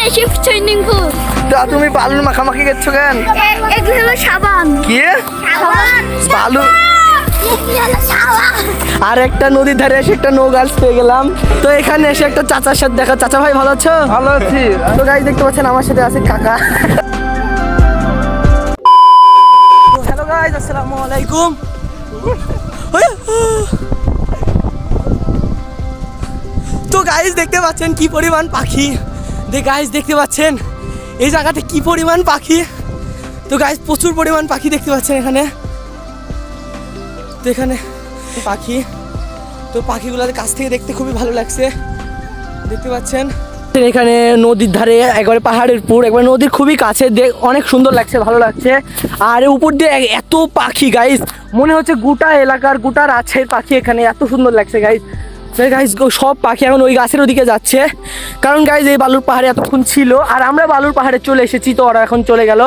বিদেশি swimming pool. তা তুমি বালুর মাখামাখি করছো কেন? এগুলো হলো সাবান। কি বালু? আর একটা নদীর ধারে এসে একটা নো গার্লস পেয়ে গেলাম। তো এখানে এসে একটা চাচার সাথে দেখা। চাচা ভাই ভালো আছো? ভালো আছি। তো গাইস দেখতে পাচ্ছেন আমার সাথে আছে কাকা। হ্যালো গাইস, আসসালামু আলাইকুম। তো গাইস দেখতে পাচ্ছেন কি পরিমাণ পাখি। গাইস দেখতে পাচ্ছেন এই জায়গাতে কি পরিমাণ পাখি। তো গাইস প্রচুর পরিমাণ পাখি দেখতে পাচ্ছেন এখানে। তো এখানে পাখি, তো পাখিগুলোর কাছ থেকে দেখতে খুবই ভালো লাগছে। দেখতে পাচ্ছেন এখানে নদীর ধারে একবারে পাহাড়ের উপর, একবার নদীর খুবই কাছে, অনেক সুন্দর লাগছে, ভালো লাগছে। আর উপর দিয়ে এত পাখি গাইস, মনে হচ্ছে গোটা এলাকার গোটা রাজশাহীর পাখি এখানে, এত সুন্দর লাগছে গাইস। গাইস সব পাখি এখন ওই গাছের ওদিকে যাচ্ছে, কারণ গাইস এই বালুর পাহাড়ে এতক্ষণ ছিল আর আমরা বালুর পাহাড়ে চলে এসেছি, তো ওরা এখন চলে গেল।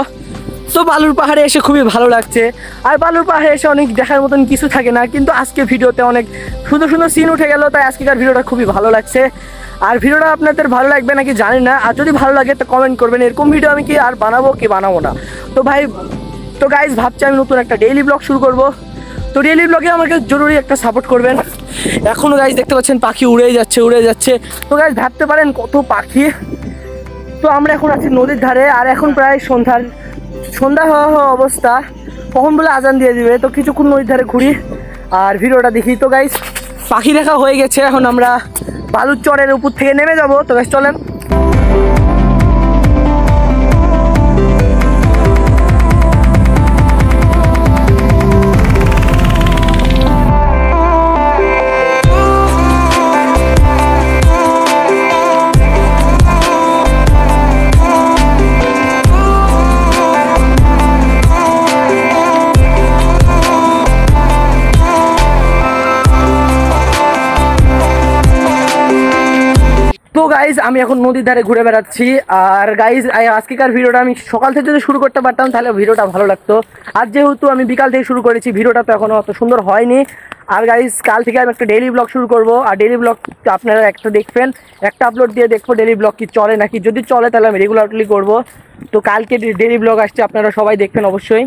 তো বালুর পাহাড়ে এসে খুবই ভালো লাগছে। আর বালুর পাহাড়ে এসে অনেক দেখার মতন কিছু থাকে না, কিন্তু আজকে ভিডিওতে অনেক সুন্দর সুন্দর সিন উঠে গেল, তাই আজকেকার ভিডিওটা খুবই ভালো লাগছে। আর ভিডিওটা আপনাদের ভালো লাগবে নাকি জানি না, আর যদি ভালো লাগে তো কমেন্ট করবেন। এরকম ভিডিও আমি কি আর বানাবো কি বানাবো না। তো গাইস ভাবছি আমি নতুন একটা ডেইলি ব্লগ শুরু করব। তো ডেইলি ব্লগে আমাকে জরুরি একটা সাপোর্ট করবেন। এখনও গাইস দেখতে পাচ্ছেন পাখি উড়ে যাচ্ছে। তো গাইস ভাবতে পারেন কত পাখি। তো আমরা এখন আছি নদীর ধারে, আর এখন প্রায় সন্ধ্যা হওয়া অবস্থা, কখন বলে আজান দিয়ে দিবে। তো কিছুক্ষণ নদীর ধারে ঘুরি আর ভিডিওটা দেখি। তো গাইস পাখি দেখা হয়ে গেছে, এখন আমরা বালুর চরের উপর থেকে নেমে যাব। তো গাইস চলেন। তো গাইজ আমি এখন নদীর ধারে ঘুরে বেড়াচ্ছি। আর গাইজ আজকেকার ভিডিওটা আমি সকাল থেকে যদি শুরু করতে পারতাম তাহলে ভিডিওটা ভালো লাগতো। আর যেহেতু আমি বিকাল থেকে শুরু করেছি, ভিডিওটা তো এখনও অত সুন্দর হয়নি। আর গাইজ কাল থেকে আমি একটা ডেইলি ব্লগ শুরু করব। আর ডেইলি ব্লগ আপনারা একটা দেখবেন, একটা আপলোড দিয়ে দেখবো ডেইলি ব্লগ কি চলে নাকি। যদি চলে তাহলে আমি রেগুলারলি করব। তো কালকে ডেইলি ব্লগ আসছে, আপনারা সবাই দেখবেন অবশ্যই।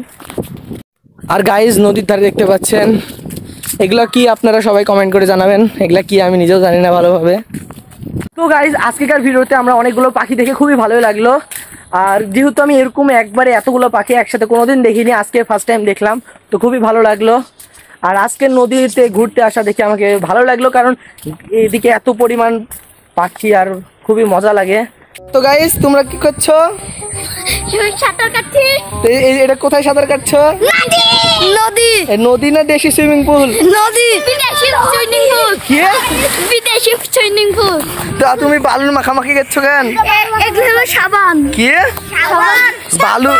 আর গাইজ নদীর ধারে দেখতে পাচ্ছেন এগুলো কি, আপনারা সবাই কমেন্ট করে জানাবেন এগুলা কি, আমি নিজেও জানি না ভালোভাবে। তো গাইজ আজকেকার ভিডিওতে আমরা অনেকগুলো পাখি দেখে খুবই ভালোই লাগলো। আর যেহেতু আমি এরকম একবারে এতগুলো পাখি একসাথে কোনোদিন দেখিনি, আজকে ফার্স্ট টাইম দেখলাম, তো খুবই ভালো লাগলো। আর আজকে নদীতে ঘুরতে আসা দেখে আমাকে ভালো লাগলো, কারণ এদিকে এত পরিমাণ পাখি আর খুবই মজা লাগে। তো গাইজ তোমরা কি করছো? সাঁতার কাটছি। এটা কোথায় সাঁতার কাটছো? নদী। নদী না দেশি সুইমিং পুল? নদী। বিদেশি সুইমিং পুল। কি বিদেশি সুইমিং পুল। তা তুমি বালুর মাখামাখি করছো কেন? এগুলো হলো সাবান। কি বালু?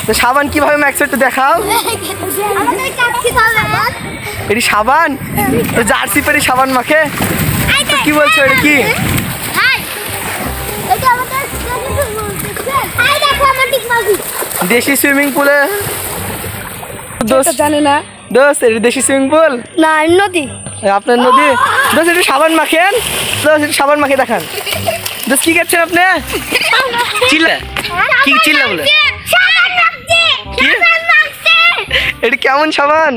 তো সাবান কিভাবে মাখছো একটু দেখাও। এটি সাবান? তো জার্সি পরে সাবান মাখে? তো কি বলছো এটা কি? দেশি সুইমিং পুলে জানে না দোস্ত, এটা দেশি সুইমিং পুল না, নদী। আপনার নদী দোস্ত, একটু সাবান মাখেন দোস্ত, একটু সাবান মাখিয়ে দেখান দোস্ত। কি করছেন আপনি? চিল্লা কি চিল্লা বলে কি? এটা কেমন সাবান?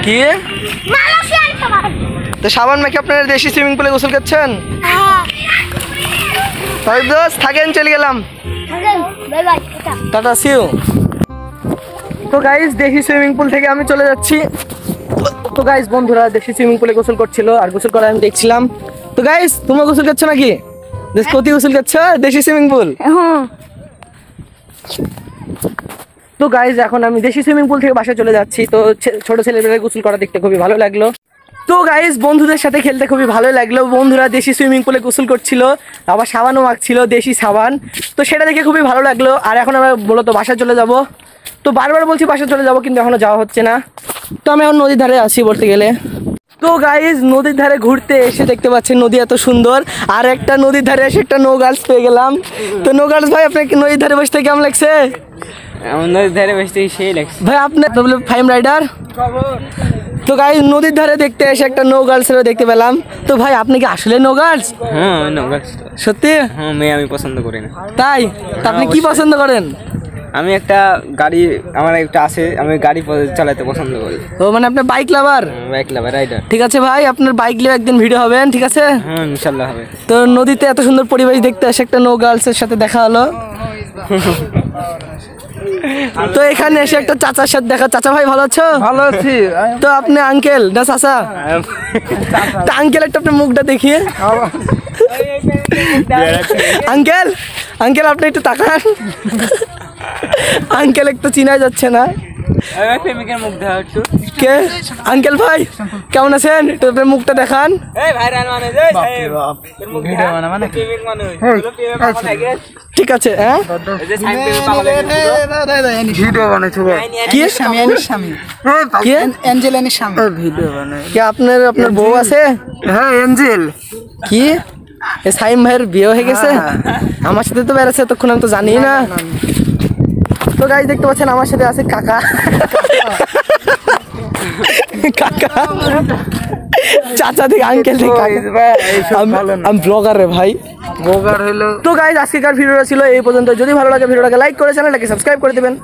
কি তো সাবান মাখে আপনারা দেশি সুইমিং পুলে গোসল করছেন? তাই দোস্ত থাকেন, চলে গেলাম, টাটা সিউ। তো গাইজ দেশি সুইমিং পুল থেকে আমি চলে যাচ্ছি। তো গাইজ বন্ধুরা দেশি সুইমিং পুলে গোসল করছিল আর গোসল করা আমি দেখছিলাম। তো গাইজ তোমরা গোসল করছো নাকি? কতি গোসল করছো দেশি সুইমিং পুল? তো গাইজ এখন আমি দেশি সুইমিং পুল থেকে বাসায় চলে যাচ্ছি। তো ছোট ছেলেমেয়েরা গোসল করা দেখতে খুবই ভালো লাগলো। তো গাইজ বন্ধুদের সাথে খেলতে খুবই ভালো লাগলো। বন্ধুরা দেশি সুইমিং পুলে গোসল করছিল, আবার সাবানও মাখছিল, দেশি সাবান। তো সেটা দেখে খুবই ভালো লাগলো। আর এখন আমরা মূলত বাসায় চলে যাব। তো বারবার বলছি বাসায় চলে যাব, কিন্তু এখনো যাওয়া হচ্ছে না। তো আমি এখন নদীর ধারে আসি বলতে গেলে। তো গাইজ নদীর ধারে ঘুরতে এসে দেখতে পাচ্ছেন নদী এত সুন্দর, আর একটা নদীর ধারে এসে একটা নো গার্লস পেয়ে গেলাম। তো নো গার্লস ভাই আপনাকে নদীর ধারে বসতে কেমন লাগছে? আমার নদীর ধারে বসতে সেই লাগছে ভাই। আপনার ফাইম রাইডার তো গাইস নদীর ধারে দেখতে এসে একটা নো গার্লসেরও দেখতে পেলাম। তো ভাই আপনি কি আসলে নো গার্লস? হ্যাঁ নো গার্লস। সত্যি? হ্যাঁ মেয়ে আমি পছন্দ করি না। তাই? তা আপনি কি পছন্দ করেন? আমি একটা গাড়ি, আমার একটা আছে, আমি গাড়ি চালাতে পছন্দ করি। ও মানে আপনি bike lover? Bike lover, rider. ঠিক আছে ভাই, আপনার বাইক নিয়ে একদিন ভিডিও হবেন, ঠিক আছে? হ্যাঁ ইনশাল্লাহ হবে। তো নদীতে এত সুন্দর পরিবেশ দেখতে এসে একটা নো গার্লসের সাথে দেখা হলো। তো এখানে এসে একটা চাচার সাথে দেখা। চাচা ভাই ভালো আছো? ভালো আছি। তো আপনি আঙ্কেল না চাচা? তা আঙ্কেল একটা আপনার মুখটা দেখিয়ে। আঙ্কেল, আঙ্কেল আপনি একটু তাকান। আঙ্কেল একটু চিনা যাচ্ছে না। প্রেমিকের মুখ দেখা একটু। কে? আঙ্কেল ভাই কেমন আছেন? একটু আপনার মুখটা দেখান। এই ভাইরাল মানে ভিডিও মানে প্রেমিক মানে হলো প্রেমিক পাগল থাকে। ঠিক আছে। হ্যাঁ এই যে সাইন প্রেমিক পাগল ভিডিও বানাইছো কি স্বামী স্বামী কি অ্যাঞ্জেলানি স্বামী ভিডিও বানাই। কি আপনার আপনার বউ আছে? হ্যাঁ এঞ্জেল। কি এ সাইম ভাইয়ের বিয়ে হয়ে গেছে? আমার সাথে তো বেড়াচ্ছে এতক্ষণ, আমি তো জানি না। তো গাইস দেখতে পাচ্ছেন আমার সাথে আছে কাকা। কাকা চাচা থেকে আঙ্কেল থেকে কাকা। আমি ব্লগার রে ভাই। বোগার হলো। তো গাইস আজকেকার ভিডিওটা ছিল এই পর্যন্ত। যদি ভালো লাগে ভিডিওটাকে লাইক করে চ্যানেলটাকে সাবস্ক্রাইব করে দিবেন।